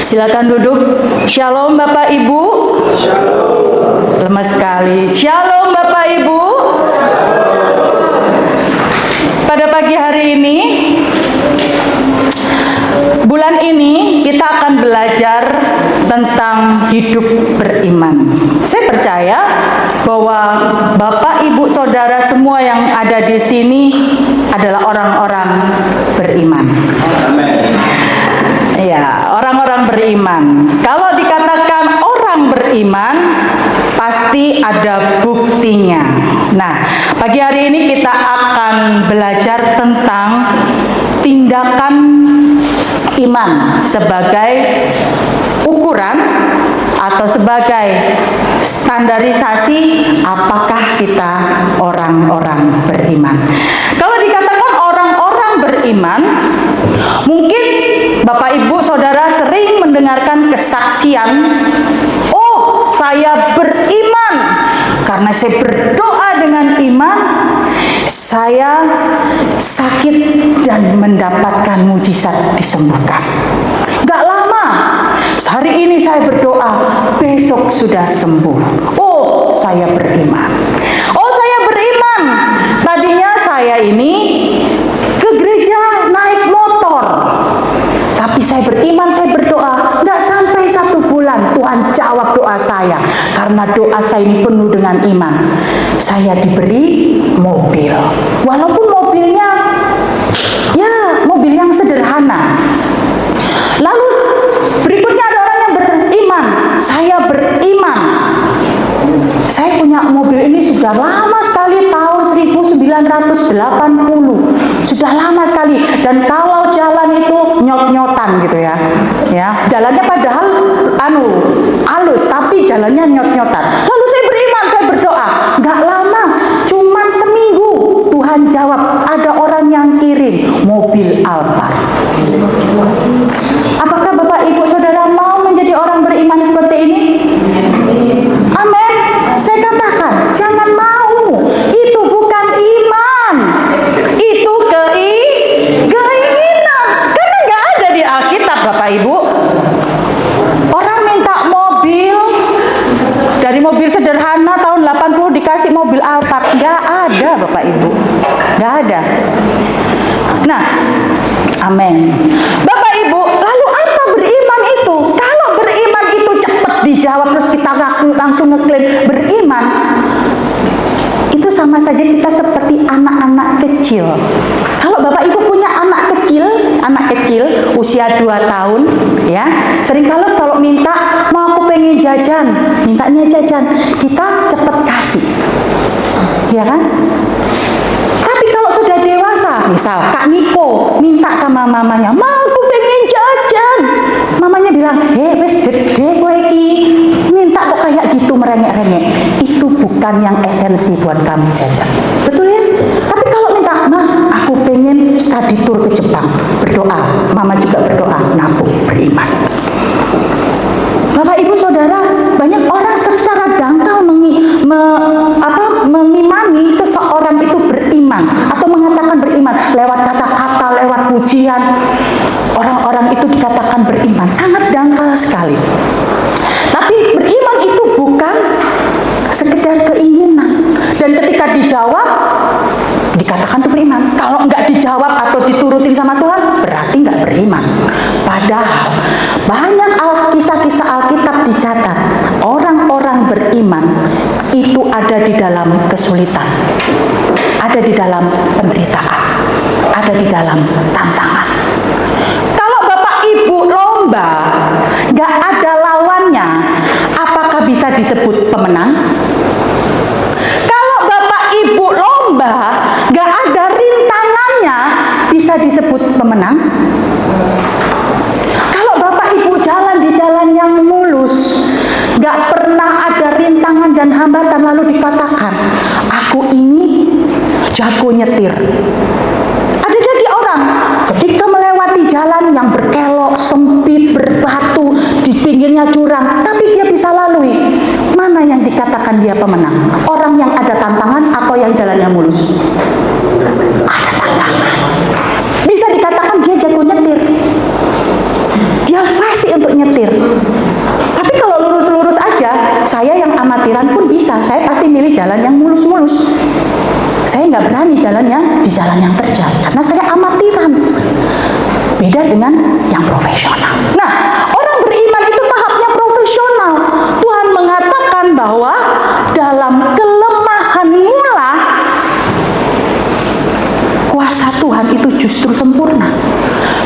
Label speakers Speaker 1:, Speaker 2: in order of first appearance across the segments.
Speaker 1: Silakan duduk. Shalom Bapak Ibu. Shalom. Lemas sekali. Shalom Bapak Ibu. Pada pagi hari ini, bulan ini kita akan belajar tentang hidup beriman. Saya percaya bahwa Bapak, Ibu, Saudara semua yang ada di sini adalah orang-orang beriman. Ya, orang-orang beriman. Kalau dikatakan orang beriman, pasti ada buktinya. Nah, pagi hari ini kita akan belajar tentang tindakan iman sebagai ukuran atau sebagai standarisasi apakah kita orang-orang beriman. Kalau dikatakan orang-orang beriman, mungkin Bapak Ibu Saudara sering mendengarkan kesaksian, "Oh, saya beriman karena saya berdoa dengan iman, saya sakit dan mendapatkan mujizat disembuhkan. Gak lama, hari ini saya berdoa, besok sudah sembuh. Oh, saya beriman. Oh, saya beriman. Tadinya saya ini ke gereja naik motor, tapi saya beriman, saya berdoa, gak sampai 1 bulan Tuhan jawab doa saya. Karena doa saya ini penuh dengan iman, saya diberi mobil. Walaupun mobilnya ya mobil yang sederhana. Lalu berikutnya ada orang yang beriman, saya beriman, saya punya mobil ini sudah lama sekali, tahun 1980, sudah lama sekali. Dan kalau jalan itu nyot-nyotan gitu ya, jalannya padahal halus, tapi jalannya nyot-nyotan. Lalu saya beriman, saya berdoa, gak lama, cuman seminggu Tuhan jawab, ada orang yang kirim mobil Alphard. Apakah Bapak Ibu Saudara mau menjadi orang beriman seperti ini? Amin. Saya katakan, jangan mau. Itu bukan iman. Itu keinginan. Karena nggak ada di Alkitab, Bapak Ibu. Orang minta mobil, dari mobil sederhana tahun 80 dikasih mobil Alphard. Nggak ada, Bapak Ibu. Nggak ada. Nah, amin. Bapak Ibu, lalu apa beriman itu? Kalau beriman itu cepat dijawab terus kita langsung ngeklaim beriman, itu sama saja kita seperti anak-anak kecil. Kalau Bapak Ibu punya anak kecil usia 2 tahun, ya, sering kalau minta, mau aku pengen jajan, mintanya jajan, kita cepat kasih, ya kan? Tapi kalau sudah dewasa, misal Kak Niko minta sama mamanya, "Ma, aku pengen jajan." Mamanya bilang, wes gede kowe iki, minta kok kayak gitu merengek-rengek. Itu bukan yang esensi buat kamu jajan. Betul ya? Tapi kalau minta, "Ma, aku pengen study tour ke Jepang." Berdoa, mama juga berdoa, nabung, beriman. Bapak Ibu Saudara, banyak orang secara dangkal mengimani seseorang itu beriman atau mengatakan beriman lewat kata-kata, lewat pujian. Orang-orang itu dikatakan beriman, sangat dangkal sekali. Tapi beriman itu bukan sekedar keinginan. Dan ketika dijawab, dikatakan itu beriman. Kalau nggak dijawab atau diturutin sama Tuhan, berarti nggak beriman. Padahal banyak kisah-kisah Alkitab dicatat, orang-orang beriman itu ada di dalam kesulitan, ada di dalam penderitaan, ada di dalam tantangan. Kalau Bapak Ibu lomba, nggak ada lawannya, apakah bisa disebut pemenang? Kalau Bapak Ibu lomba, nggak ada rintangannya, bisa disebut pemenang? Kalau Bapak Ibu jalan di jalan yang mulus, gak pernah ada rintangan dan hambatan, lalu dikatakan, "Aku ini jago nyetir." Ada jadi orang ketika melewati jalan yang berkelok, sempit, berbatu, di pinggirnya jurang, tapi dia bisa lalui. Mana yang dikatakan dia pemenang? Orang yang ada tantangan atau yang jalannya mulus? Ada tantangan. Bisa dikatakan dia jago nyetir. Dia fasih untuk nyetir. Tapi kalau lurus-lurus aja, saya yang amatiran pun bisa. Saya pasti milih jalan yang mulus-mulus. Saya nggak berani di jalan yang terjal, karena saya amatiran. Beda dengan yang profesional. Nah, orang beriman itu tahapnya profesional. Tuhan mengatakan bahwa dalam kelemahanmu lah kuasa Tuhan itu justru sempurna.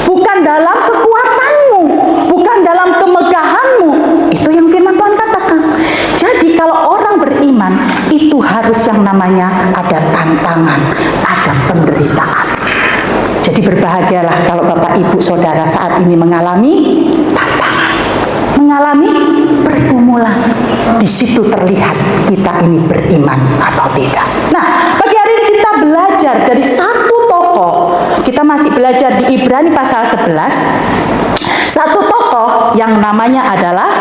Speaker 1: Bukan dalam kekuatanmu, bukan dalam kemegahanmu. Itu yang firman Tuhan katakan. Jadi kalau orang beriman itu harus yang namanya ada tantangan, ada penderitaan. Jadi berbahagialah kalau Bapak Ibu Saudara saat ini mengalami tantangan, mengalami pergumulan. Di situ terlihat kita ini beriman atau tidak. Nah, pagi hari ini kita belajar dari satu tokoh. Kita masih belajar di Ibrani pasal 11. Satu tokoh yang namanya adalah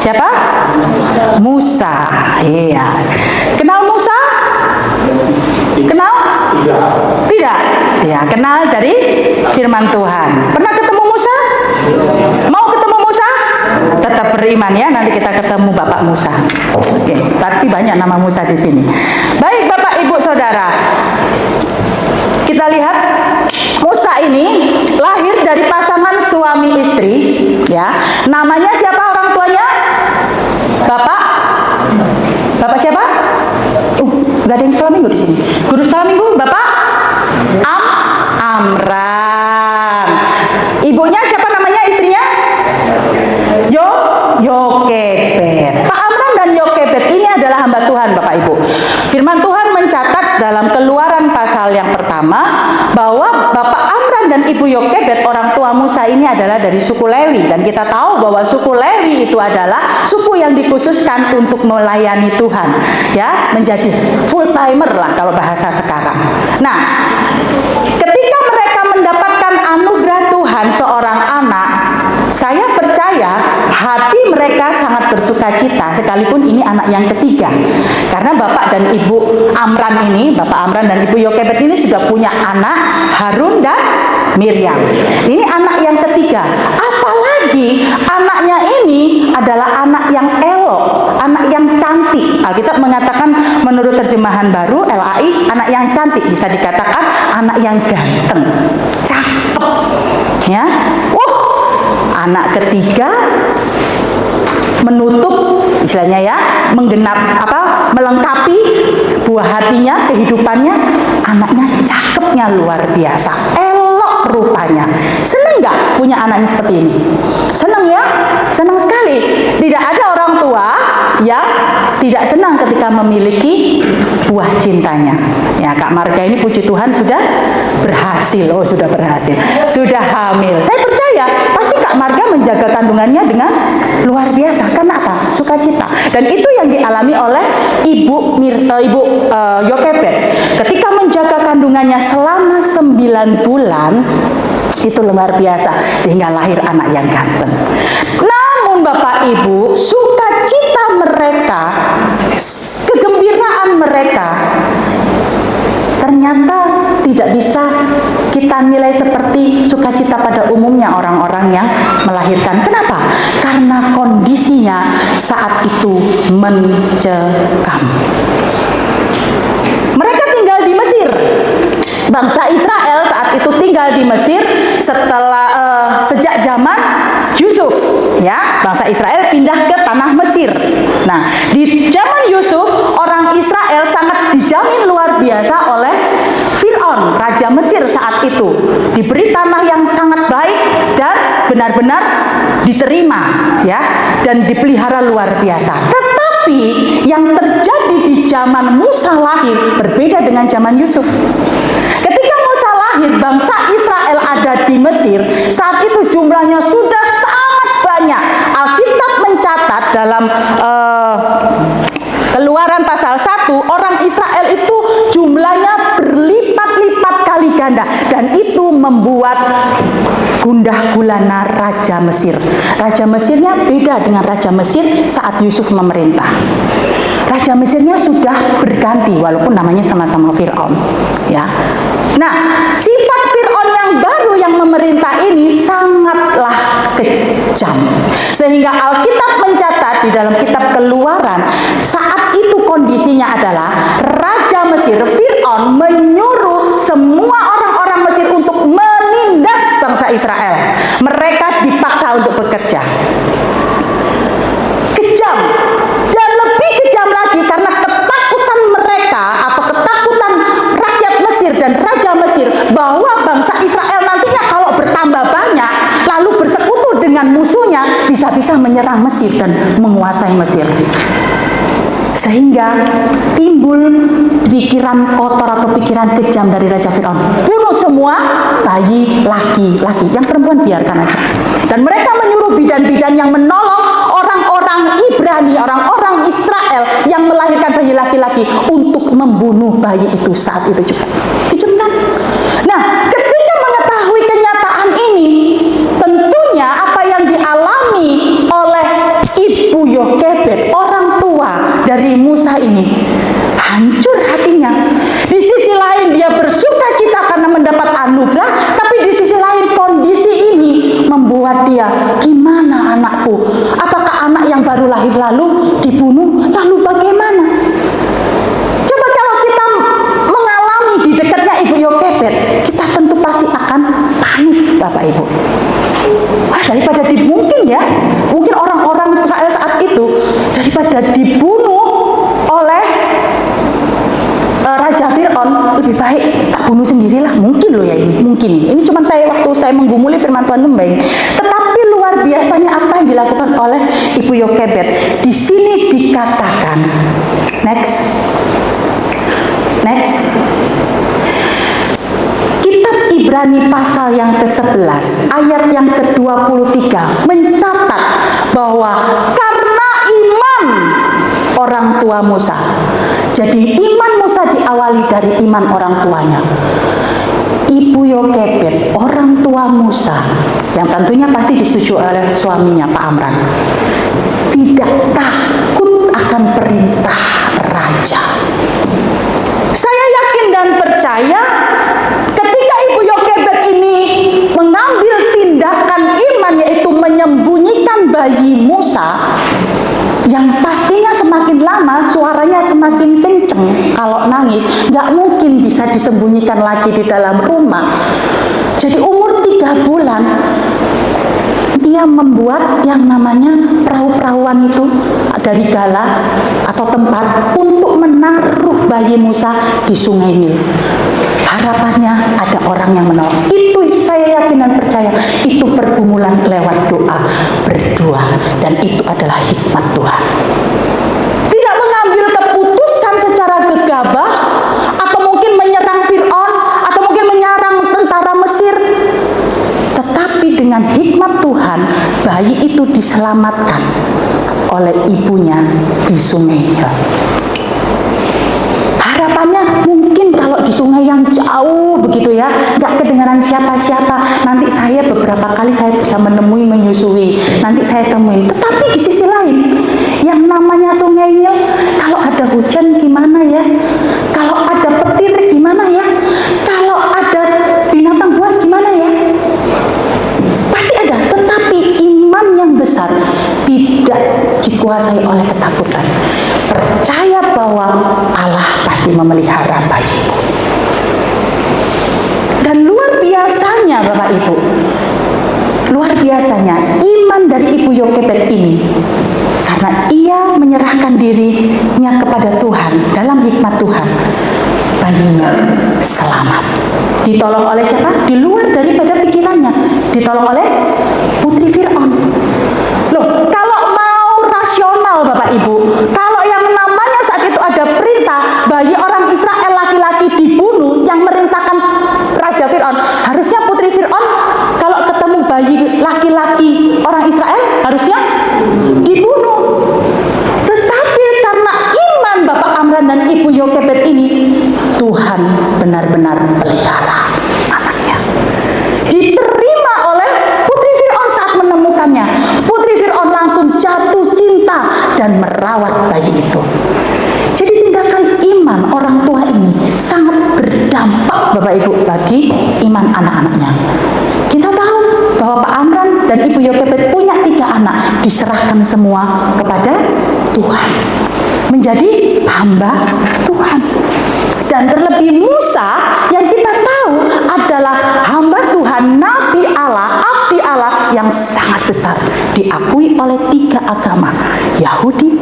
Speaker 1: siapa? Musa. Iya. Kenal Musa? Kenal? Tidak. Ya, kenal dari firman Tuhan. Pernah ketemu Musa? Mau ketemu Musa? Tetap beriman ya. Nanti kita ketemu Bapak Musa. Oke, tapi banyak nama Musa di sini. Baik, Bapak Ibu Saudara. Kita lihat Musa ini lahir dari pasangan suami istri, ya. Namanya siapa orang tuanya? Bapak siapa? Gak ada yang sekolah minggu di sini. Guru sekolah minggu Bapak Amran. Ibunya siapa namanya istrinya? Yokebed. Pak Amran dan Yokebed ini adalah hamba Tuhan, Bapak Ibu. Firman Tuhan mencatat dalam Keluaran pasal yang pertama bahwa Bapak Amran dan Ibu Yokebed, orang tua Musa ini adalah dari suku Lewi, dan kita tahu bahwa suku Lewi itu adalah suku yang dikhususkan untuk melayani Tuhan, ya, menjadi full timer lah kalau bahasa sekarang. Nah, ketika mereka mendapatkan anugerah Tuhan seorang anak, saya percaya hati mereka sangat bersukacita, sekalipun ini anak yang ketiga. Karena Bapak dan Ibu Amran ini, Bapak Amran dan Ibu Yokebed ini sudah punya anak Harun dan Miriam. Ini anak yang ketiga. Apalagi anaknya ini adalah anak yang elok, anak yang cantik. Alkitab mengatakan menurut terjemahan baru LAI, anak yang cantik, bisa dikatakan anak yang ganteng, cakep, ya. Anak ketiga menutup, istilahnya ya, melengkapi buah hatinya, kehidupannya. Anaknya cakepnya luar biasa, elok rupanya. Seneng nggak punya anaknya seperti ini? Seneng ya? Senang sekali. Tidak ada orang tua yang tidak senang ketika memiliki buah cintanya. Ya, Kak Marga ini puji Tuhan sudah berhasil. Oh, sudah berhasil. Sudah hamil. Saya percaya pasti Kak Marga menjaga kandungannya dengan luar biasa. Karena apa? Sukacita. Dan itu yang dialami oleh Ibu Yokebed. Ketika menjaga kandungannya selama 9 bulan, itu luar biasa, sehingga lahir anak yang ganteng. Namun Bapak Ibu, sukacita mereka, kegembiraan mereka ternyata tidak bisa kita nilai seperti sukacita pada umumnya orang-orang yang melahirkan. Kenapa? Karena kondisinya saat itu mencekam. Mereka tinggal di Mesir. Bangsa Israel saat itu tinggal di Mesir setelah sejak zaman Yusuf, ya. Bangsa Israel pindah ke tanah Mesir. Nah, di zaman Yusuf, orang Israel sangat dijamin luar biasa oleh Fir'aun, raja Mesir saat itu. Diberi tanah yang sangat baik dan benar-benar diterima, ya, dan dipelihara luar biasa. Tetapi yang terjadi di zaman Musa lahir berbeda dengan zaman Yusuf. Ketika Musa lahir, bangsa Israel ada di Mesir. Saat itu jumlahnya sudah sangat banyak. Alkitab mencatat dalam Keluaran pasal 1, orang Israel itu jumlahnya berlipat-lipat kali ganda, dan itu membuat gundah gulana Raja Mesir. Raja Mesirnya beda dengan Raja Mesir saat Yusuf memerintah. Raja Mesirnya sudah berganti walaupun namanya sama-sama Fir'aun, ya. Nah, sifat Fir'aun yang baru yang memerintah ini sangat kejam. Sehingga Alkitab mencatat di dalam kitab Keluaran, saat itu kondisinya adalah Raja Mesir Fir'aun menyuruh semua orang-orang Mesir untuk menindas bangsa Israel. Mereka dipaksa untuk bekerja. Kejam. Dan lebih kejam lagi karena ketakutan mereka atau ketakutan rakyat Mesir dan Raja Mesir bahwa bangsa Israel nantinya kalau bertambah banyak lalu bersekutu dengan musuhnya, bisa-bisa menyerang Mesir dan menguasai Mesir. Sehingga timbul pikiran kotor atau pikiran kejam dari Raja Fir'aun. Bunuh semua bayi laki-laki, yang perempuan biarkan aja. Dan mereka menyuruh bidan-bidan yang menolong orang-orang Ibrani, orang-orang Israel yang melahirkan bayi laki-laki untuk membunuh bayi itu saat itu juga. Kejam kan? Nah, ketika mengetahui kenyataan ini, tentunya apa yang dialami oleh Ibu Yokebed, orang tua dari Musa ini, hancur hatinya. Di sisi lain dia bersuka cita karena mendapat anugerah, tapi di sisi lain kondisi ini membuat dia, gimana anakku? Apakah anak yang baru lahir lalu dibunuh? Lalu bagaimana? Coba kalau kita mengalami di dekatnya Ibu Yokebed, kita tentu pasti akan panik, Bapak Ibu. Daripada mungkin orang-orang Israel saat itu, daripada dibunuh oleh Raja Fir'aun, lebih baik tak bunuh sendirilah. Mungkin loh ya ini, mungkin ini cuma waktu saya menggumuli firman Tuhan lembeng. Tetapi luar biasanya apa yang dilakukan oleh Ibu Yokebed. Di sini dikatakan, next. Kitab Ibrani pasal yang ke-11 ayat yang ke-23 mencatat bahwa karena iman orang tua Musa. Jadi iman Musa diawali dari iman orang tuanya. Ibu Yokebed, orang tua Musa, yang tentunya pasti disetujui oleh suaminya Pak Amran, tidak takut akan perintah raja. Saya yakin dan percaya ketika Ibu Yokebed ini mengambil tindakan iman, yaitu menyembunyikan bayi Musa, yang pastinya semakin lama suaranya semakin kenceng. Kalau nangis nggak mungkin bisa disembunyikan lagi di dalam rumah. Jadi umur 3 bulan dia membuat yang namanya perahu-perahuan itu dari gala atau tempat untuk menaruh bayi Musa di sungai Nil. Harapannya ada orang yang menolong. Itu saya yakin dan percaya, itu pergumulan lewat doa, berdua, dan itu adalah hikmat Tuhan. Tidak mengambil keputusan secara gegabah, atau mungkin menyerang Fir'aun, atau mungkin menyerang tentara Mesir. Tetapi dengan hikmat Tuhan, bayi itu diselamatkan oleh ibunya di sungai Nil. Harapannya mungkin kalau di sungai yang jauh begitu ya, nggak kedengaran siapa-siapa, nanti saya beberapa kali saya bisa menyusui, nanti saya temuin. Tetapi di sisi lain, yang namanya sungai Nil, kalau ada hujan gimana ya? Kalau ada petir gimana ya? Kalau ada binatang buas gimana ya? Pasti ada, tetapi iman yang besar tidak dikuasai oleh ketakutan. Percaya bahwa Allah pasti memelihara bayiku. Dan luar biasanya Bapak Ibu, luar biasanya iman dari Ibu Yokebed ini, karena ia menyerahkan dirinya kepada Tuhan dalam hikmat Tuhan, bayinya selamat. Ditolong oleh siapa? Di luar daripada pikirannya, ditolong oleh putri Fir'aun. Loh, kalau mau rasional Bapak Ibu, kalau yang namanya saat itu ada perintah bayi orang Israel laki-laki dibunuh, yang merintahkan Raja Fir'aun, harusnya putri Fir'aun kalau ketemu bayi laki-laki orang Israel harusnya dibunuh. Tetapi karena iman Bapak Amran dan Ibu Yokebed ini, Tuhan benar-benar pelihara anaknya. Diterima oleh putri Fir'aun saat menemukannya. Putri Fir'aun langsung jatuh cinta dan merawat bayi itu. Jadi tindakan iman orang tua ini sangat berdampak Bapak Ibu bagi iman anak-anaknya. Kita tahu bahwa Pak Amran dan Ibu Yokebed punya 3 anak, diserahkan semua kepada Tuhan, menjadi hamba Tuhan. Dan terlebih Musa yang kita tahu adalah hamba Tuhan, Nabi Allah, abdi Allah yang sangat besar, diakui oleh 3 agama, Yahudi,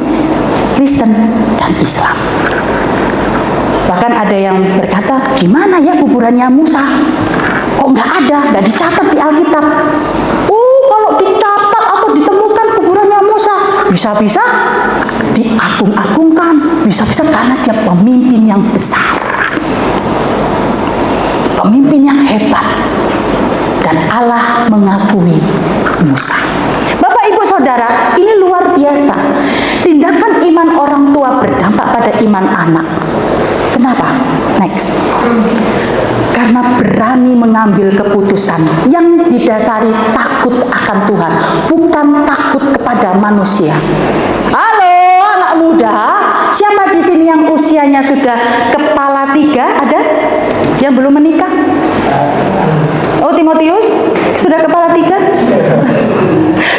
Speaker 1: Kristen, dan Islam. Bahkan ada yang berkata, gimana ya kuburannya Musa? Kok nggak ada, nggak dicatat di Alkitab? Kalau dicatat atau ditemukan kuburannya Musa, bisa-bisa diagung-agungkan, bisa-bisa karena dia pemimpin yang besar, pemimpin yang hebat, dan Allah mengakui Musa. Bapak Ibu Saudara, ini luar biasa. Tindakan iman orang tua berdampak pada iman anak. Kenapa? Next. Karena berani mengambil keputusan yang didasari takut akan Tuhan, bukan takut kepada manusia. Halo anak muda, siapa di sini yang usianya sudah kepala 3? Ada yang belum menikah? Oh, Timotius sudah kepala 3?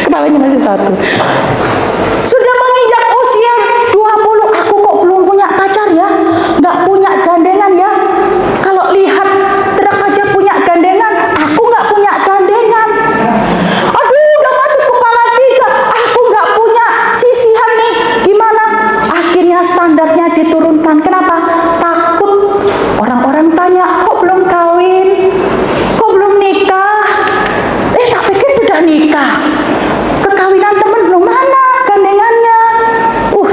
Speaker 1: Kepalanya masih 1. Sudah menginjak usia 20, aku kok belum punya pacar ya? Nggak punya gandengan ya? Kalau lihat truk aja punya gandengan, aku nggak punya gandengan. Aduh, udah masuk kepala 3, aku nggak punya sisihan nih. Gimana? Akhirnya standarnya diturunkan. Kenapa? Takut. Orang-orang tanya, kok belum kawin? Kok belum nikah? Tak pikir sudah nikah. Kekawinan temen belum, mana gandengannya?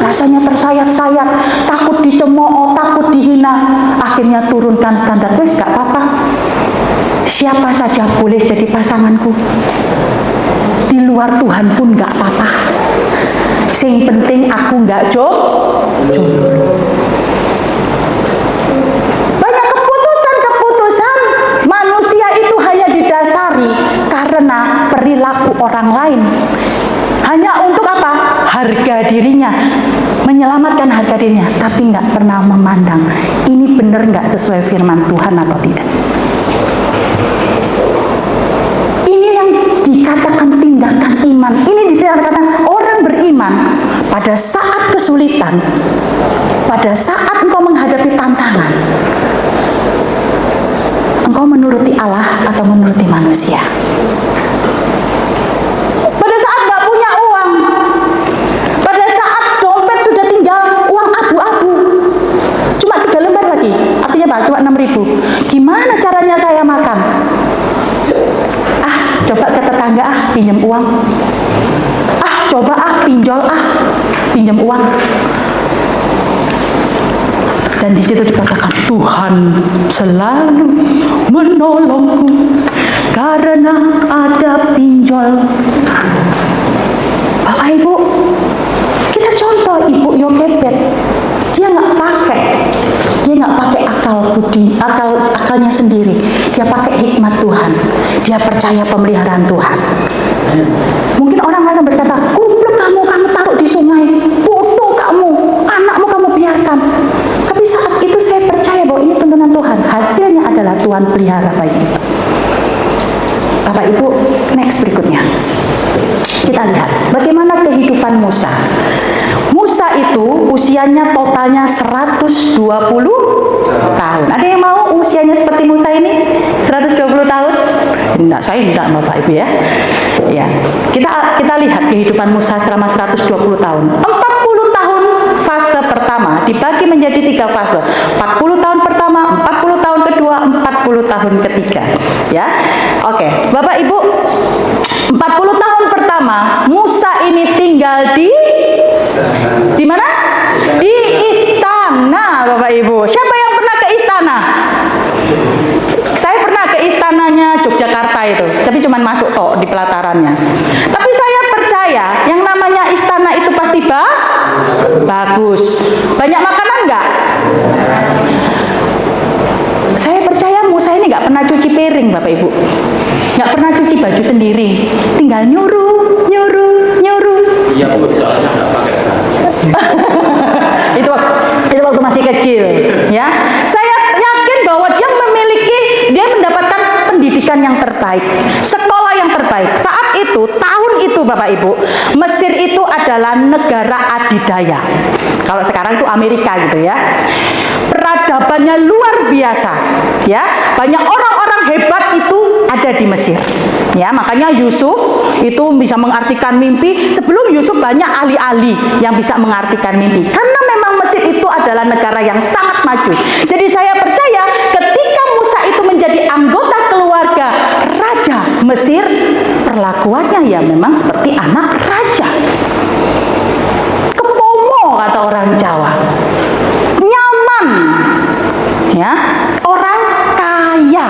Speaker 1: Rasanya tersayat-sayat, takut dicemooh, takut dihina. Akhirnya turunkan standar, wes gak apa-apa, siapa saja boleh jadi pasanganku, di luar Tuhan pun gak apa-apa, sing penting aku gak jomblo. Banyak keputusan manusia itu hanya didasari karena perilaku orang lain. Hanya untuk apa? Harga dirinya, menyelamatkan harga dirinya, tapi nggak pernah memandang ini benar nggak sesuai firman Tuhan atau tidak. Ini yang dikatakan tindakan iman. Ini dikatakan orang beriman pada saat kesulitan, pada saat engkau menghadapi tantangan, engkau menuruti Allah atau menuruti manusia. Cuma 6.000. Gimana caranya saya makan? Coba ke tetangga, pinjam uang. Coba pinjol, pinjam uang. Dan di situ dikatakan Tuhan selalu menolongku karena ada pinjol. Bapak Ibu, kita contoh Ibu Yokebed. Dia nggak pakai akalnya sendiri. Dia pakai hikmat Tuhan. Dia percaya pemeliharaan Tuhan. Mungkin orang akan berkata, goblok kamu taruh di sungai, bodoh kamu, anakmu kamu biarkan. Tapi saat itu saya percaya bahwa ini tuntunan Tuhan. Hasilnya adalah Tuhan pelihara baik itu. Bapak Ibu, next berikutnya. Kita lihat bagaimana kehidupan Musa. Musa itu usianya totalnya 120 tahun. Ada yang mau usianya seperti Musa ini? 120 tahun? Enggak, saya enggak, Bapak Ibu ya. Ya. Kita lihat kehidupan Musa selama 120 tahun. 40 tahun fase pertama dibagi menjadi 3 fase. 40 tahun pertama, 40 tahun kedua, 40 tahun ketiga. Ya. Oke, Bapak Ibu, 40 tahun pertama Musa ini tinggal di mana? Di istana, Bapak Ibu. Siapa yang pernah ke istana? Saya pernah ke istananya Yogyakarta itu, tapi cuma masuk di pelatarannya. Tapi saya percaya yang namanya istana itu pasti bagus. Banyak makanan enggak? Saya percaya Musa ini nggak pernah cuci piring, Bapak Ibu. Nggak pernah cuci baju sendiri. Tinggal nyuruh. Iya, Bu, soalnya nggak pakai. itu waktu masih kecil, ya. Saya yakin bahwa dia mendapatkan pendidikan yang terbaik, sekolah yang terbaik. Saat itu tahun itu Bapak Ibu, Mesir itu adalah negara adidaya. Kalau sekarang itu Amerika gitu ya. Peradabannya luar biasa, ya. Banyak orang-orang hebat itu ada di Mesir. Ya, makanya Yusuf itu bisa mengartikan mimpi. Sebelum Yusuf banyak ahli-ahli yang bisa mengartikan mimpi. Karena memang Mesir itu adalah negara yang sangat maju. Jadi saya percaya ketika Musa itu menjadi anggota keluarga Raja Mesir, perlakuannya ya memang seperti anak raja. Kepomo kata orang Jawa. Nyaman. Ya, orang kaya.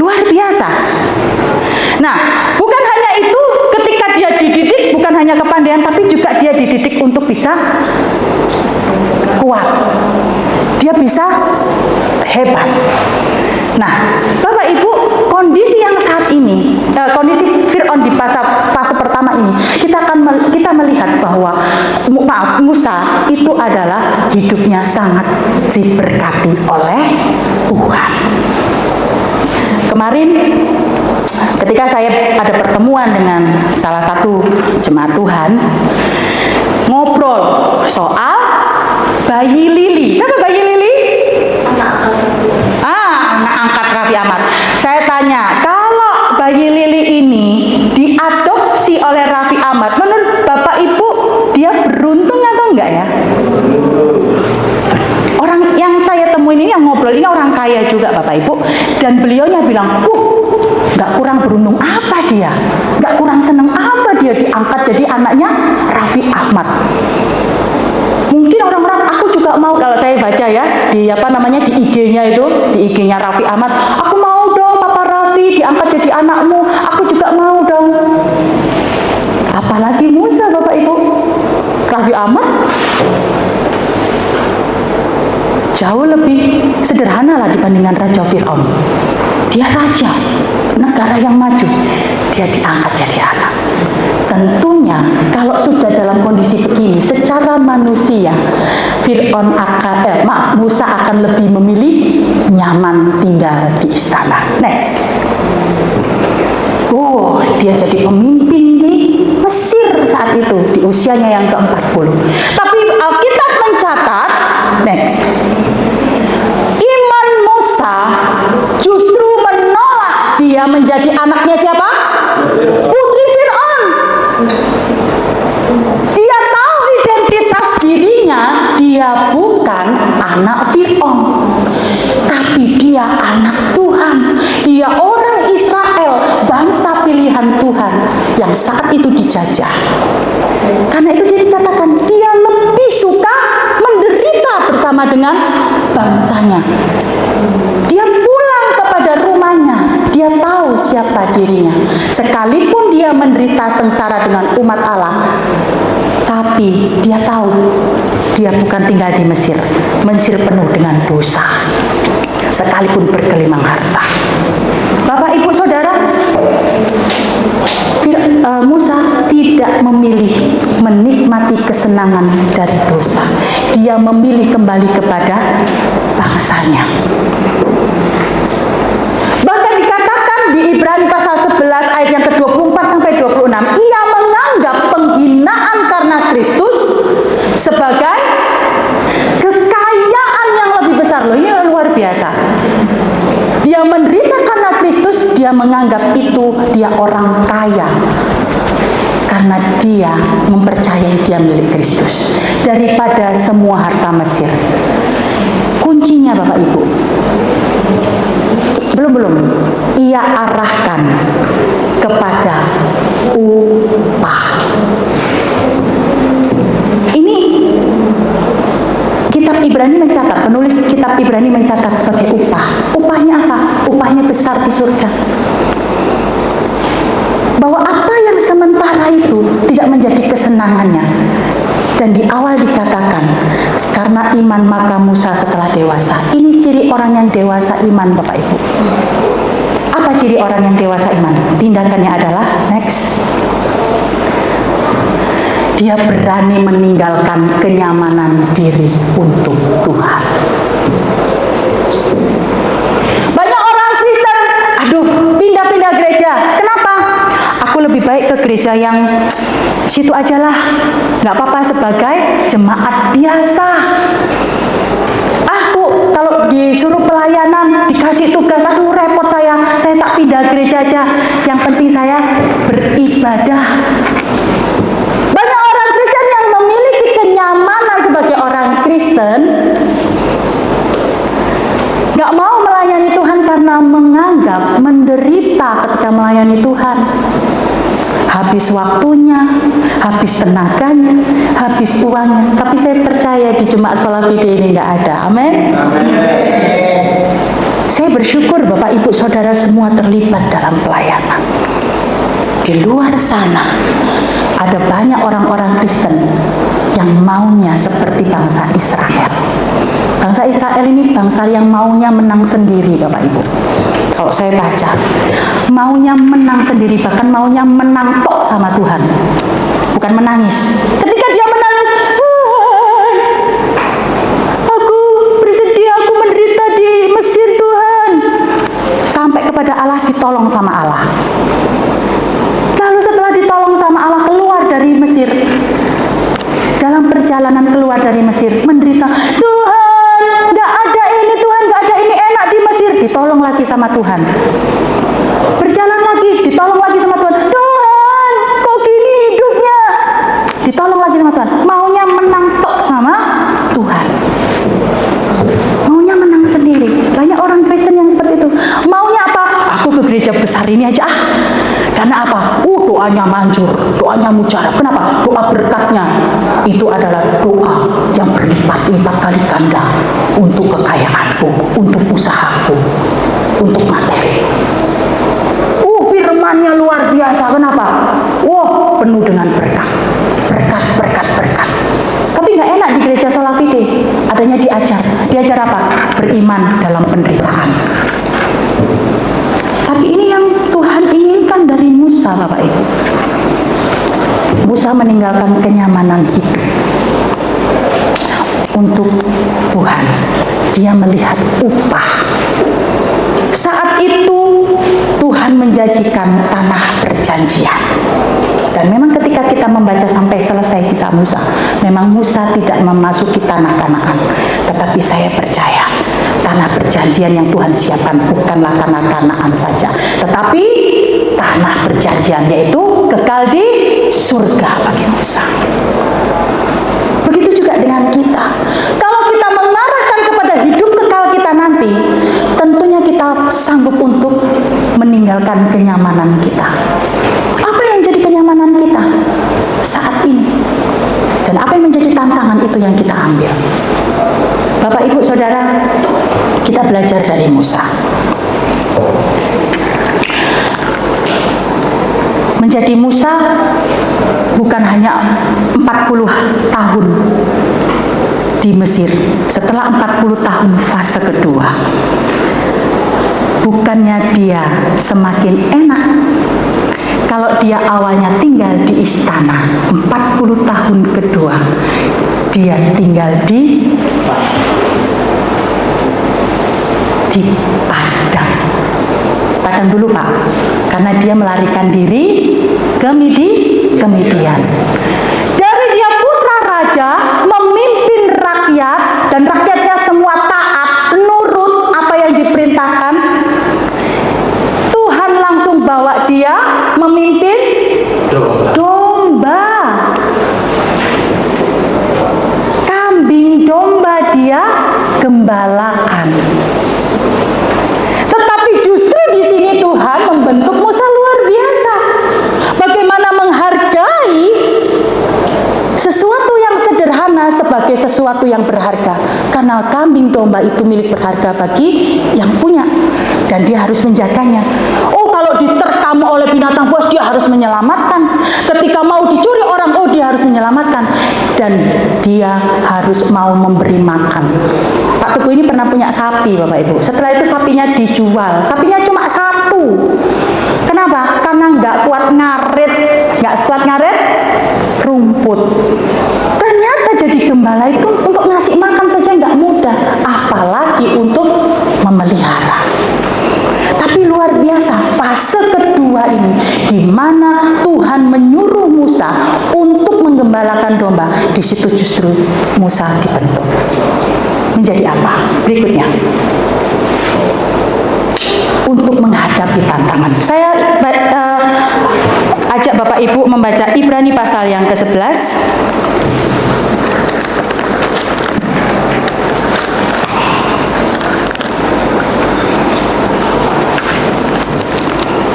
Speaker 1: Luar biasa. Nah, bukan hanya itu, ketika dia dididik bukan hanya kepandaian, tapi juga dia dididik untuk bisa kuat. Dia bisa hebat. Nah, Bapak Ibu, kondisi yang saat ini, kondisi Fir'aun di fase pertama ini, kita melihat bahwa Musa itu adalah hidupnya sangat diberkati oleh Tuhan. Kemarin ketika saya ada pertemuan dengan salah satu jemaat Tuhan, ngobrol soal bayi Lili. Siapa bayi Lili? Anak angkat Raffi Ahmad. Saya tanya, kalau bayi Lili ini diadopsi oleh Raffi Ahmad, menurut Bapak Ibu dia beruntung atau enggak ya? Orang yang saya temuin ini, yang ngobrol ini orang kaya juga Bapak Ibu, dan beliaunya bilang, nggak kurang beruntung apa dia, nggak kurang seneng apa dia diangkat jadi anaknya Raffi Ahmad. Mungkin orang-orang, aku juga mau, kalau saya baca ya di di IG-nya itu, di IG-nya Raffi Ahmad, aku mau dong Papa Raffi diangkat jadi anakmu, aku juga mau dong. Apalagi Musa Bapak Ibu, Raffi Ahmad jauh lebih sederhana lah dibandingkan Raja Fir'aun. Dia raja, negara yang maju, dia diangkat jadi anak. Tentunya kalau sudah dalam kondisi begini, secara manusia Musa akan lebih memilih nyaman tinggal di istana. Next. Dia jadi pemimpin di Mesir saat itu, di usianya yang ke-40. Tapi Alkitab mencatat, next, iman Musa justru menolak dia menjadi anaknya siapa? Putri Fir'aun. Dia tahu identitas dirinya, dia bukan anak Fir'aun, tapi dia anak Tuhan. Dia orang Israel, bangsa pilihan Tuhan yang saat itu dijajah. Karena itu dia dikatakan dia lebih suka menderita bersama dengan bangsanya. Dia pulang kepada rumahnya, dia tahu siapa dirinya. Sekalipun dia menderita sengsara dengan umat Allah, tapi dia tahu dia bukan tinggal di Mesir. Mesir penuh dengan dosa, sekalipun bergelimang harta. Bapak Ibu Saudara, Musa tidak memilih menikmati kesenangan dari dosa. Dia memilih kembali kepada bangsanya. Bahkan dikatakan di Ibrani pasal 11 ayat yang ke-24 sampai 26, ia menganggap penghinaan karena Kristus sebagai kekayaan yang lebih besar. Loh, ini luar biasa. Dia menderita karena Kristus, dia menganggap itu dia orang kaya karena dia mempercayai dia milik Kristus daripada semua harta Mesir. Kuncinya Bapak Ibu, belum ia arahkan kepada upah. Ini kitab Ibrani mencatat, penulis kitab Ibrani mencatat sebagai upah. Upahnya apa? Upahnya besar di surga. Bahwa apa yang sementara itu tidak menjadi kesenangannya. Dan di awal dikatakan, karena iman maka Musa setelah dewasa. Ini ciri orang yang dewasa iman Bapak Ibu. Apa ciri orang yang dewasa iman? Tindakannya adalah, next, dia berani meninggalkan kenyamanan diri untuk Tuhan. Banyak orang Kristen, pindah-pindah gereja. Kenapa? Aku aku lebih baik ke gereja yang situ ajalah, nggak apa-apa sebagai jemaat biasa. Aku kalau disuruh pelayanan, dikasih tugas, aduh repot saya tak pindah gereja aja. Yang penting saya beribadah. Banyak orang Kristen yang memiliki kenyamanan sebagai orang Kristen, nggak mau melayani Tuhan karena menganggap menderita ketika melayani Tuhan. Habis waktunya, habis tenaganya, habis uangnya. Tapi saya percaya di Jemaat Solafide ini nggak ada. Amin. Saya bersyukur Bapak Ibu Saudara semua terlibat dalam pelayanan. Di luar sana ada banyak orang-orang Kristen yang maunya seperti bangsa Israel. Bangsa Israel ini bangsa yang maunya menang sendiri Bapak Ibu. Kalau saya baca, maunya menang sendiri, bahkan maunya menang tok sama Tuhan, bukan menangis. Ketika dia menangis, Tuhan, aku bersedia, aku menderita di Mesir Tuhan, sampai kepada Allah, ditolong sama Allah. Lalu setelah ditolong sama Allah, keluar dari Mesir. Dalam perjalanan keluar dari Mesir, menderita, Tuhan, gak ada ini, Tuhan, gak ada ini enak di Mesir. Ditolong lagi sama Tuhan. Berjalan lagi, ditolong lagi sama Tuhan. Tuhan, kok gini hidupnya? Ditolong lagi sama Tuhan. Maunya menang tok sama Tuhan. Maunya menang sendiri. Banyak orang Kristen yang seperti itu. Maunya apa? Aku ke gereja besar ini aja ah. Karena apa? Doanya manjur, doanya mujarab. Kenapa? Doa berkatnya itu adalah doa yang berlipat-lipat kali ganda untuk kekayaanku, untuk usahaku, untuk materi. Firmannya luar biasa. Kenapa? Wah, penuh dengan berkat. Berkat, berkat, berkat. Tapi nggak enak di gereja Solafide. Adanya diajar. Diajar apa? Beriman dalam penderitaan. Tapi ini yang Tuhan inginkan dari Musa, Bapak Ibu. Musa meninggalkan kenyamanan hidup untuk Tuhan. Dia melihat upah. Saat itu Tuhan menjanjikan tanah perjanjian. Dan memang ketika kita membaca sampai selesai kisah Musa, memang Musa tidak memasuki tanah Kanaan. Tetapi saya percaya tanah perjanjian yang Tuhan siapkan bukanlah tanah Kanaan saja, tetapi tanah perjanjian, yaitu kekal di surga bagi Musa. Begitu juga dengan kita. Kalau kita mengarahkan kepada hidup kekal kita nanti, tentunya kita sanggup untuk meninggalkan kenyamanan kita. Apa yang jadi kenyamanan kita saat ini? Dan apa yang menjadi tantangan itu yang kita ambil. Bapak, Ibu, Saudara, kita belajar dari Musa. Menjadi Musa bukan hanya 40 tahun di Mesir. Setelah 40 tahun fase kedua, bukannya dia semakin enak kalau dia awalnya tinggal di istana. 40 tahun kedua dia tinggal di padang. Padang dulu Pak, karena dia melarikan diri ke Midian. Dari dia putra raja, memimpin rakyat, dan rakyatnya semua taat, nurut apa yang diperintahkan. Tuhan langsung bawa dia memimpin domba. Kambing domba dia gembalakan. Tetapi justru di sini Tuhan membentuk Musa luar biasa. Bagaimana menghargai sesuatu yang sederhana sebagai sesuatu yang berharga. Karena kambing domba itu milik berharga bagi yang punya. Dan dia harus menjaganya. Oh, kalau diterkam oleh binatang buas, dia harus menyelamatkan. Ketika mau dicuri orang, oh dia harus menyelamatkan. Dan dia harus mau memberi makan. Pak Teguh ini pernah punya sapi, Bapak Ibu. Setelah itu sapinya dijual. Sapinya cuma satu. Kenapa? Karena nggak kuat ngaret rumput. Ternyata jadi gembala itu untuk ngasih makan saja nggak mudah, apalagi untuk memelihara. Tapi luar biasa fase kedua ini, di mana Musa untuk menggembalakan domba. Di situ justru Musa dibentuk. Menjadi apa? Berikutnya. Untuk menghadapi tantangan. Saya ajak Bapak Ibu membaca Ibrani pasal yang ke-11.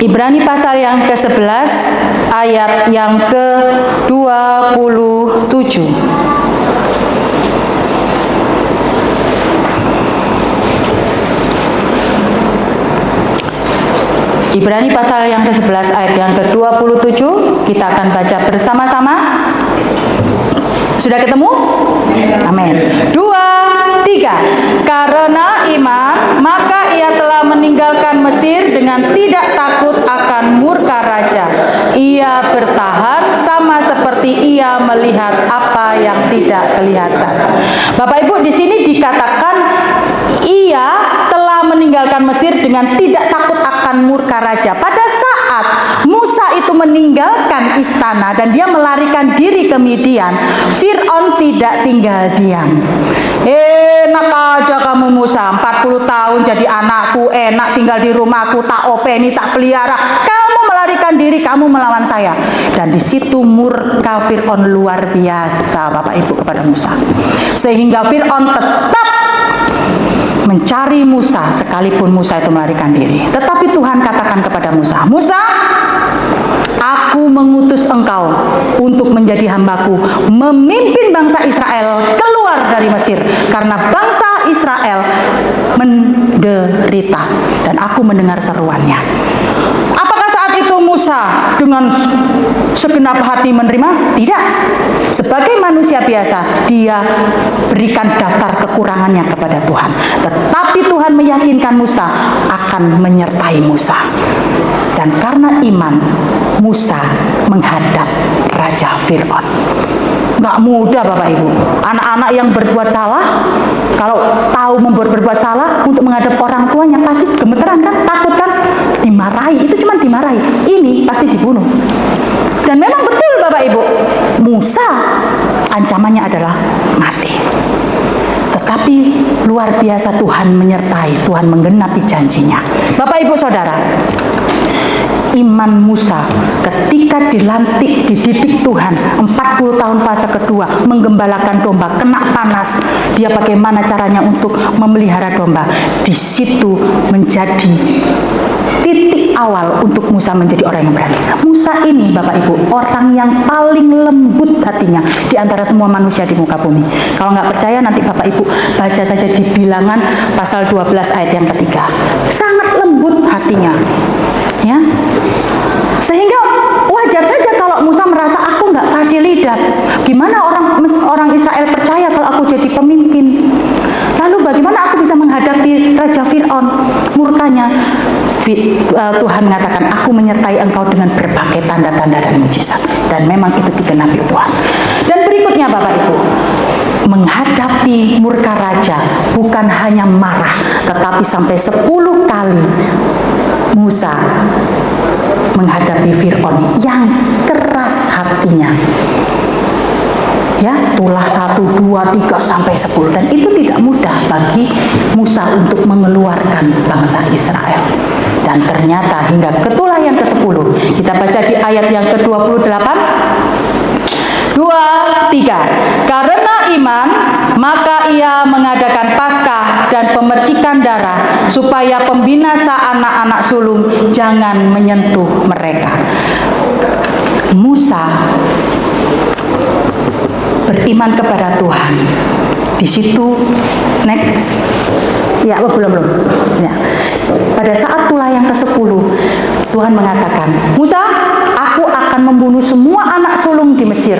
Speaker 1: Ibrani pasal yang ke-11 ayat yang ke-27. Ibrani pasal yang ke-11 ayat yang ke-27, kita akan baca bersama-sama. Sudah ketemu? Amin. 2, 3. Karena iman, maka ia telah meninggalkan Mesir dengan tidak takut akan murka raja. Ia bertahan sama seperti ia melihat apa yang tidak kelihatan. Bapak Ibu, di sini dikatakan ia telah meninggalkan Mesir dengan tidak takut akan murka raja. Pada saat Musa itu meninggalkan istana dan dia melarikan diri ke Midian, Fir'aun tidak tinggal diam. Enak aja kamu Musa, 40 tahun jadi anakku, enak tinggal di rumahku, tak openi, tak pelihara. Kamu melarikan diri, kamu melawan saya. Dan di situ murka Fir'aun luar biasa, Bapak Ibu, kepada Musa. Sehingga Fir'aun tetap mencari Musa sekalipun Musa itu melarikan diri. Tetapi Tuhan katakan kepada Musa, Musa, aku mengutus engkau untuk menjadi hambaku, memimpin bangsa Israel keluar dari Mesir, karena bangsa Israel menderita dan aku mendengar seruannya. Apakah saat itu Musa dengan segenap hati menerima? Tidak. Sebagai manusia biasa, dia berikan daftar kekurangannya kepada Tuhan. Tetapi Tuhan meyakinkan Musa akan menyertai Musa. Dan karena iman, Musa menghadap Raja Fir'aun. Nggak mudah Bapak Ibu. Anak-anak yang berbuat salah, kalau tahu berbuat salah, untuk menghadap orang tuanya pasti gemeteran kan, takut kan, dimarahi. Itu cuma dimarahi. Ini pasti dibunuh. Dan memang betul Bapak Ibu, Musa ancamannya adalah mati. Tetapi luar biasa Tuhan menyertai, Tuhan menggenapi janjinya. Bapak Ibu Saudara, iman Musa ketika dilantik, dididik Tuhan 40 tahun fase kedua, menggembalakan domba, kena panas, dia bagaimana caranya untuk memelihara domba. Di situ menjadi titik awal untuk Musa menjadi orang yang berani. Musa ini Bapak Ibu, orang yang paling lembut hatinya di antara semua manusia di muka bumi. Kalau nggak percaya nanti Bapak Ibu baca saja di Bilangan pasal 12 ayat yang ketiga. Sangat lembut hatinya. Ya. Sehingga wajar saja kalau Musa merasa aku nggak fasih lidah. Gimana orang Israel percaya kalau aku jadi pemimpin? Lalu bagaimana aku bisa menghadapi Raja Fir'aun, murkanya? Tuhan mengatakan, aku menyertai engkau dengan berbagai tanda-tanda dan mujizat. Dan memang itu digenapi Tuhan. Dan berikutnya Bapak Ibu, menghadapi murka raja bukan hanya marah, tetapi sampai 10 kali Musa menghadapi Fir'aun yang keras hatinya. Ya, tulah 1, 2, 3 sampai 10, dan itu tidak mudah bagi Musa untuk mengeluarkan bangsa Israel. Dan ternyata hingga ketulah yang ke-10, kita baca di ayat yang ke-28. 2, 3. Karena iman, maka ia mengadakan Paskah dan pemercikan darah, supaya pembinasa anak-anak sulung jangan menyentuh mereka. Musa beriman kepada Tuhan. Di situ next. Ya, belum. Ya. Pada saat tulah yang ke-10, Tuhan mengatakan, Musa, aku akan membunuh semua anak sulung di Mesir.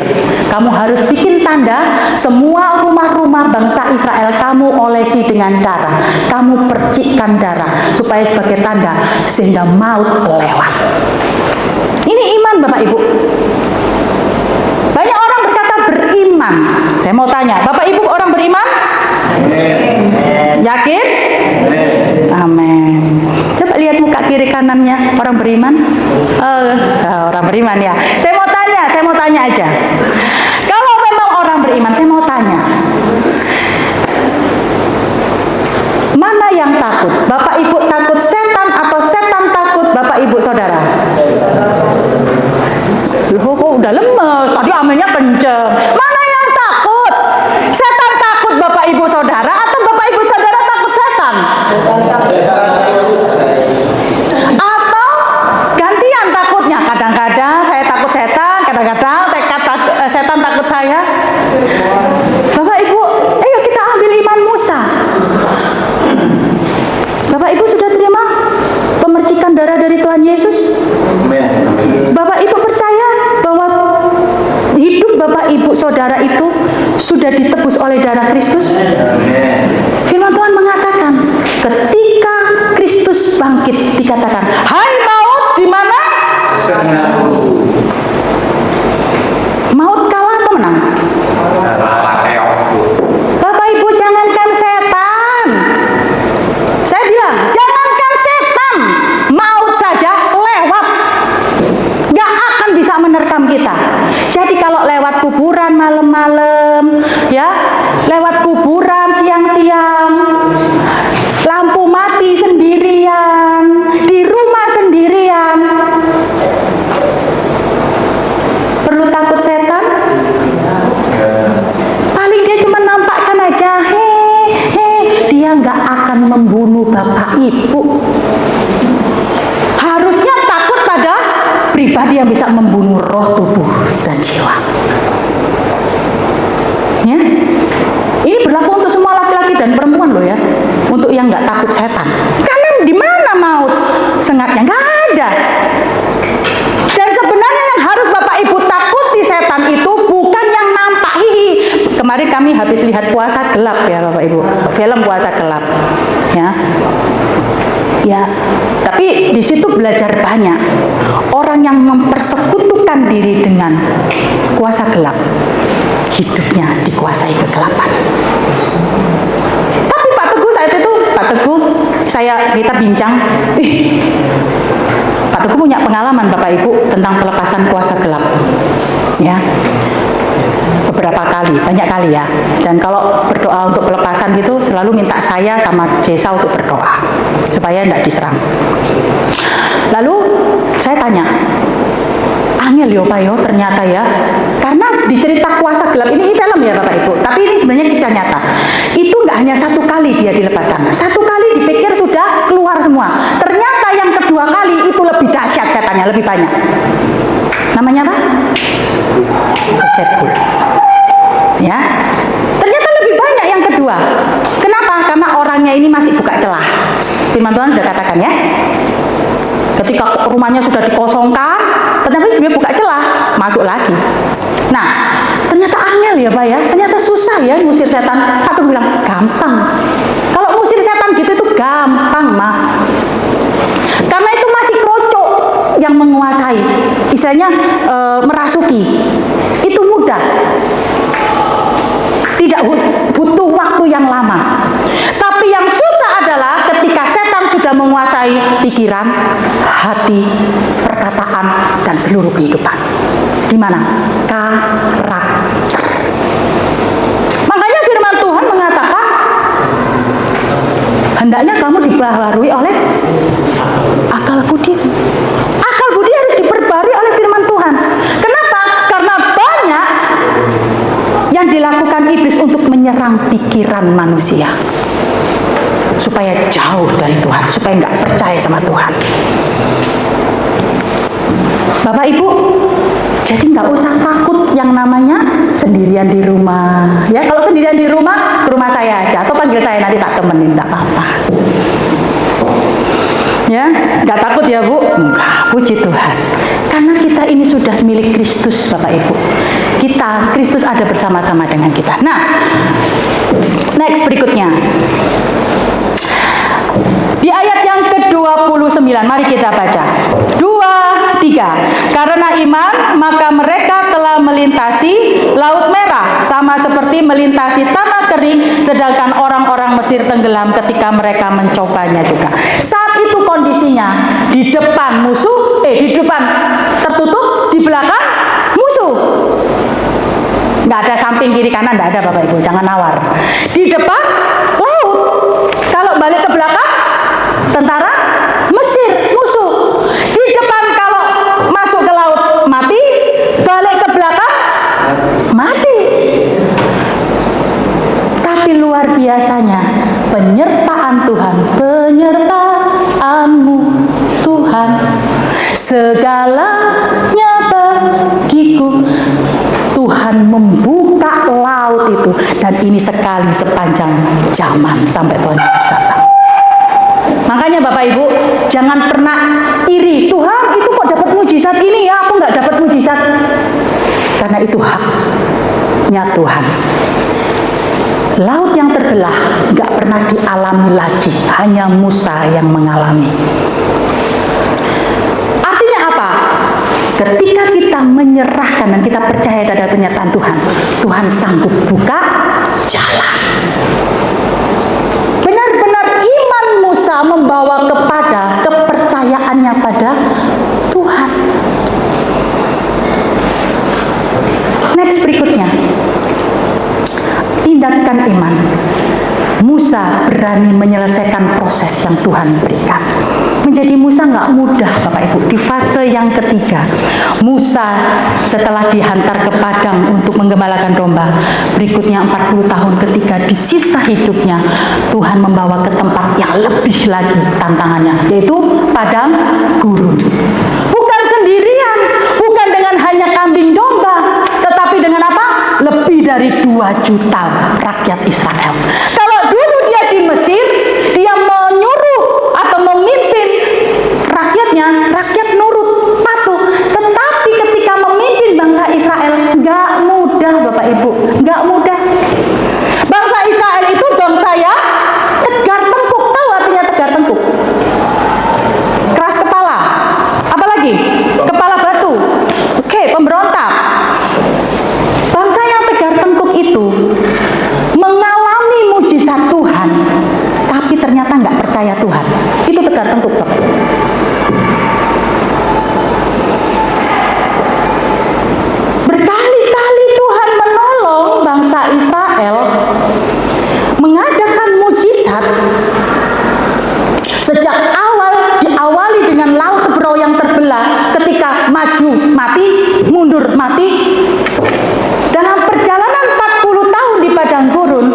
Speaker 1: Kamu harus bikin tanda, semua rumah-rumah bangsa Israel kamu olesi dengan darah. Kamu percikkan darah, supaya sebagai tanda, sehingga maut lewat. Ini iman Bapak Ibu. Banyak orang berkata beriman. Saya mau tanya, Bapak Ibu orang beriman? Yakin? Amin. Coba lihat muka kiri kanannya orang beriman. Orang beriman ya. Saya mau mau tanya aja. Kalau memang orang beriman, saya mau tanya. Mana yang takut? Bapak Ibu takut setan atau setan takut Bapak Ibu Saudara? Loh, kok udah lemes? Tadi aminnya kenceng. Mana yang takut? Setan takut Bapak Ibu Saudara atau Bapak Ibu Saudara takut setan? Atau gantian takutnya? Kadang-kadang saya takut setan, kadang-kadang setan takut saya. Bapak Ibu, ayo kita ambil iman Musa. Bapak Ibu sudah terima pemercikan darah dari Tuhan Yesus? Bapak Ibu percaya bahwa hidup Bapak Ibu Saudara itu sudah ditebus oleh darah Kristus? Firman Tuhan mengatakan, ketika Kristus bangkit dikatakan, hai maut di mana? Maut kalah atau menang? Bapak Ibu, jangankan setan. Saya bilang, jangankan setan, maut saja lewat, gak akan bisa menerkam kita. Jadi kalau lewat kuburan malam-malam, ya, lewat kuburan siang-siang, lampu mati sendirian, di rumah sendirian, perlu takut setan? Paling dia cuma nampakkan aja, dia nggak akan membunuh Bapak Ibu. Harusnya takut pada pribadi yang bisa membunuh roh, tubuh, dan jiwa. Ya, ini berlaku untuk semua laki-laki dan perempuan loh ya. Untuk yang nggak takut setan, karena di mana maut sengatnya? Nggak ada. Dan sebenarnya yang harus Bapak Ibu takuti setan itu bukan yang nampak. Kemarin kami habis lihat Puasa Gelap ya Bapak Ibu, film Puasa Gelap. Ya, tapi di situ belajar banyak. Orang yang mempersekutukan diri dengan kuasa gelap, hidupnya dikuasai kegelapan. Tapi Pak Teguh saat itu, kita bincang, Pak Teguh punya pengalaman Bapak Ibu tentang pelepasan kuasa gelap, ya, beberapa kali, banyak kali ya. Dan kalau berdoa untuk pelepasan gitu, selalu minta saya sama Jesa untuk berdoa supaya tidak diserang. Lalu saya tanya, angel yo Pak yo ternyata ya, karena di cerita kuasa gelap ini film ya Bapak Ibu, tapi ini sebenarnya kisah nyata. Itu nggak hanya satu kali dia dilepaskan, satu kali dipikir sudah keluar semua, ternyata yang kedua kali itu lebih dahsyat setannya, lebih banyak. Namanya apa? Jezebel. Ya, ternyata lebih banyak yang kedua. Kenapa? Karena orangnya ini masih buka celah. Firman Tuhan sudah katakan ya, ketika rumahnya sudah dikosongkan, tetapi dia buka celah, masuk lagi. Nah, ternyata angel ya Pak ya, ternyata susah ya ngusir setan. Aku bilang gampang. Kalau ngusir setan gitu itu gampang mah. Karena itu masih krocok yang menguasai, istilahnya merasuki. Itu mudah. Tidak butuh waktu yang lama. Tapi yang susah adalah ketika setan sudah menguasai pikiran, hati, perkataan, dan seluruh kehidupan. Di mana? Karakter. Makanya firman Tuhan mengatakan, hendaknya kamu dibaharui oleh akal budi. Akal budi harus diperbarui oleh firman Tuhan. Kenapa? Karena banyak yang dilakukan iblis untuk menyerang pikiran manusia supaya jauh dari Tuhan, supaya nggak percaya sama Tuhan. Bapak Ibu, jadi nggak usah takut yang namanya sendirian di rumah. Ya, kalau sendirian di rumah, ke rumah saya aja atau panggil saya, nanti tak temenin, nggak apa-apa. Ya, nggak takut ya Bu? Enggak, puji Tuhan. Karena kita ini sudah milik Kristus Bapak Ibu. Kristus ada bersama-sama dengan kita. Nah, next berikutnya. Di ayat yang ke-29, mari kita baca. 2, 3. Karena iman, maka mereka telah melintasi Laut Merah, sama seperti melintasi tanah kering, sedangkan orang-orang Mesir tenggelam ketika mereka mencobanya juga. Saat itu kondisinya, di depan musuh, di depan tertutup, di belakang musuh. Nggak ada samping kiri kanan, nggak ada Bapak Ibu, jangan nawar. Di depan laut. Kalau balik ke belakang, tentara Mesir, musuh. Di depan kalau masuk ke laut mati, balik ke belakang mati. Tapi luar biasanya penyertaan Tuhan, penyertaanmu Tuhan, segalanya bagiku. Tuhan membuka laut itu, dan ini sekali sepanjang zaman sampai Tuhan Yesus datang. Makanya Bapak Ibu, jangan pernah iri. Tuhan, itu kok dapat mujizat ini ya, aku nggak dapat mujizat. Karena itu haknya Tuhan. Laut yang terbelah nggak pernah dialami lagi, hanya Musa yang mengalami. Artinya apa? Ketika kita menyerahkan dan kita percaya pada penyertaan Tuhan, Tuhan sanggup buka jalan. Benar-benar iman Musa membawa kepada kepercayaannya pada Tuhan. Next berikutnya, tindakan iman. Musa berani menyelesaikan proses yang Tuhan berikan. Menjadi Musa nggak mudah Bapak Ibu. Di fase yang ketiga, Musa setelah dihantar ke padang untuk menggembalakan domba, berikutnya 40 tahun ketika di sisa hidupnya, Tuhan membawa ke tempat yang lebih lagi tantangannya, yaitu padang gurun. Bukan sendirian, bukan dengan hanya kambing domba, tetapi dengan apa? Lebih dari 2 juta rakyat Israel. Kalau dulu dia di Mesir, dia menyuruh atau memimpin rakyatnya, rakyat nurut, patuh. Tetapi ketika memimpin bangsa Israel, nggak mudah Bapak Ibu, nggak mudah. Bangsa Israel itu bangsa yang tegar tengkuk. Tahu artinya tegar tengkuk? Keras kepala. Apalagi? Kepala batu. Oke, pemberontak. Bangsa yang tegar tengkuk itu mengalami mujizat Tuhan, tapi ternyata nggak percaya Tuhan. Itu tegar tengkuk Bapak. Berkali-kali Tuhan menolong bangsa Israel mengadakan mujizat. Sejak awal diawali dengan laut Tebrau yang terbelah, ketika maju mati, mundur mati. Dalam perjalanan 40 tahun di padang gurun,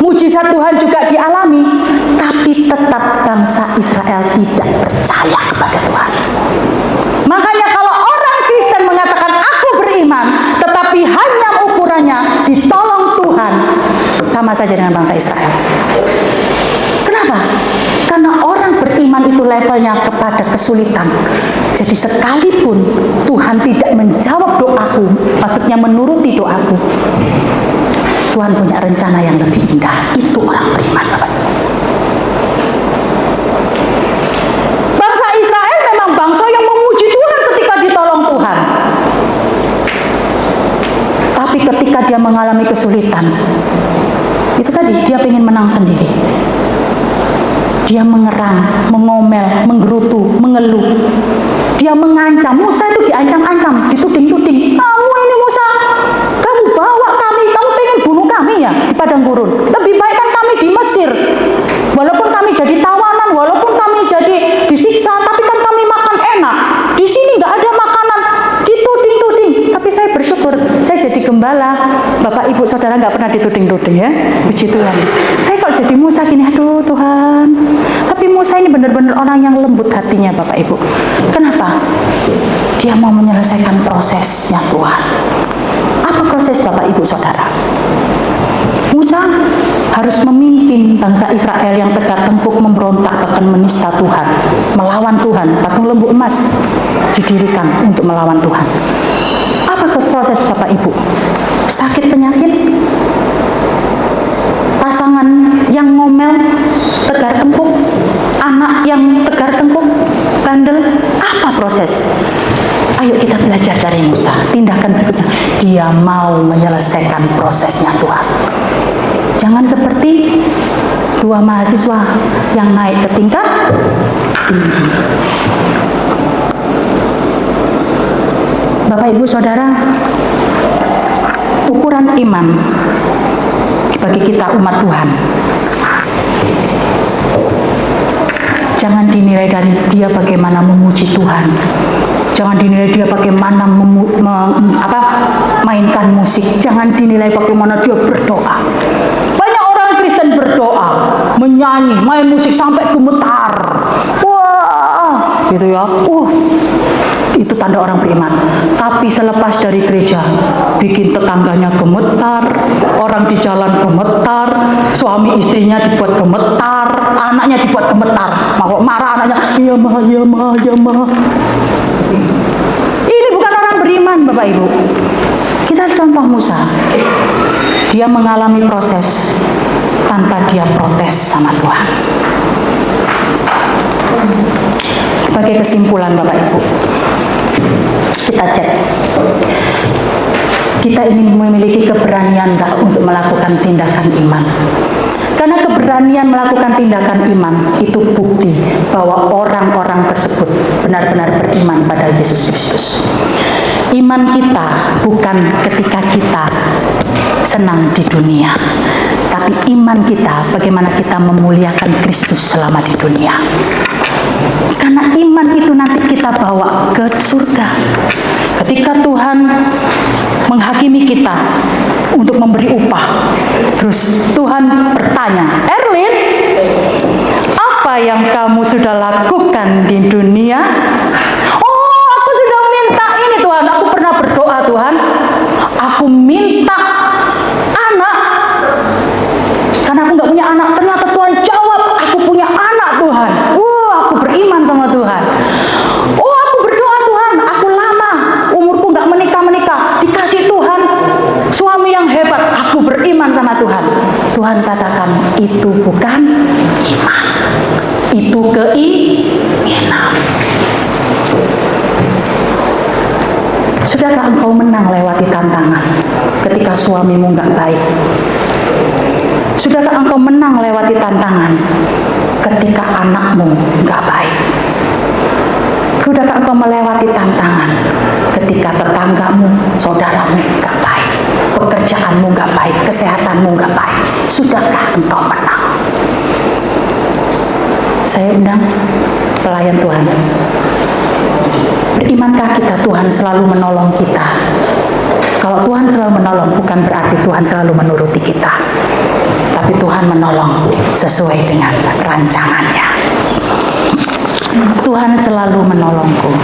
Speaker 1: mujizat Tuhan juga dialami, tapi tetap bangsa Israel tidak percaya kepada Tuhan. Makanya kalau orang Kristen mengatakan aku beriman, tetapi hanya ukurannya ditolong Tuhan, sama saja dengan bangsa Israel. Kenapa? Karena orang beriman itu levelnya kepada kesulitan. Jadi sekalipun Tuhan tidak menjawab doaku, maksudnya menuruti doaku, Tuhan punya rencana yang lebih indah. Itu orang beriman Bapak. Bangsa Israel memang bangsa yang memuji Tuhan ketika ditolong Tuhan. Tapi ketika dia mengalami kesulitan, itu tadi dia ingin menang sendiri. Dia mengerang, mengomel, menggerutu, mengeluh. Dia mengancam. Musa itu diancam-ancam, dituding-tuding. Kamu ini Musa, kamu bawa kami, kamu pengen bunuh kami ya di padang gurun. Lebih baik kan kami di Mesir. Walaupun kami jadi tawanan, walaupun kami jadi disiksa, tapi kan kami makan enak. Di sini nggak ada makanan, dituding-tuding. Tapi saya bersyukur, saya jadi gembala. Bapak, Ibu, Saudara nggak pernah dituding-tuding ya. Puji Tuhan. Saya kalau jadi Musa gini, aduh Tuhan. Tapi Musa ini benar-benar orang yang lembut hatinya Bapak Ibu. Kenapa? Dia mau menyelesaikan prosesnya Tuhan. Apa proses Bapak Ibu Saudara? Musa harus memimpin bangsa Israel yang tegar tengkuk memberontak bahkan menista Tuhan, melawan Tuhan. Patung lembu emas didirikan untuk melawan Tuhan. Apa proses Bapak Ibu? Sakit penyakit, pasangan yang ngomel, tegar tengkuk, anak yang tegar tengkuk, bandel. Apa proses? Ayo kita belajar dari Musa. Tindakan berikutnya, dia mau menyelesaikan prosesnya Tuhan. Jangan seperti 2 mahasiswa yang naik ke tingkat tinggi. Bapak Ibu Saudara, Ukuran iman bagi kita umat Tuhan jangan dinilai dari dia bagaimana memuji Tuhan, jangan dinilai dia bagaimana mainkan musik, jangan dinilai bagaimana dia berdoa. Banyak orang Kristen berdoa, menyanyi, main musik sampai gemetar, wah gitu ya, itu tanda orang beriman. Tapi selepas dari gereja, bikin tetangganya gemetar, orang di jalan gemetar, suami istrinya dibuat gemetar, anaknya dibuat gemetar, mau marah anaknya, iya ma, iya ma, iya ma. Ini bukan orang beriman, Bapak Ibu. Kita contoh Musa, dia mengalami proses tanpa dia protes sama Tuhan. Sebagai kesimpulan Bapak Ibu, kita cek, kita ini memiliki keberanian gak untuk melakukan tindakan iman? Karena keberanian melakukan tindakan iman itu bukti bahwa orang-orang tersebut benar-benar beriman pada Yesus Kristus. Iman kita bukan ketika kita senang di dunia, tapi iman kita bagaimana kita memuliakan Kristus selama di dunia. Karena iman itu nanti kita bawa ke surga. Ketika Tuhan menghakimi kita untuk memberi upah, terus Tuhan bertanya, Erlin, apa yang kamu sudah lakukan di dunia? Oh, aku sudah minta ini Tuhan, aku pernah berdoa Tuhan, aku minta anak, karena aku nggak punya anak. Ternyata Tuhan jawab, aku punya anak Tuhan. Aku beriman sama Tuhan. Aku berdoa Tuhan, aku lama umurku nggak menikah, dikasih Tuhan suami yang hebat, aku beriman sama Tuhan. Tuhan katakan itu bukan iman, itu keinginan. Sudahkah engkau menang lewati tantangan ketika suamimu nggak baik? Sudahkah engkau menang lewati tantangan ketika anakmu nggak baik? Sudahkah engkau melewati tantangan ketika tetanggamu, saudaramu nggak baik, pekerjaanmu nggak baik, kesehatanmu nggak baik? Sudahkah engkau menang? Saya undang pelayan Tuhan. Berimankah kita Tuhan selalu menolong kita? Kalau Tuhan selalu menolong, bukan berarti Tuhan selalu menuruti kita, tapi Tuhan menolong sesuai dengan rancangannya. Tuhan selalu menolongku.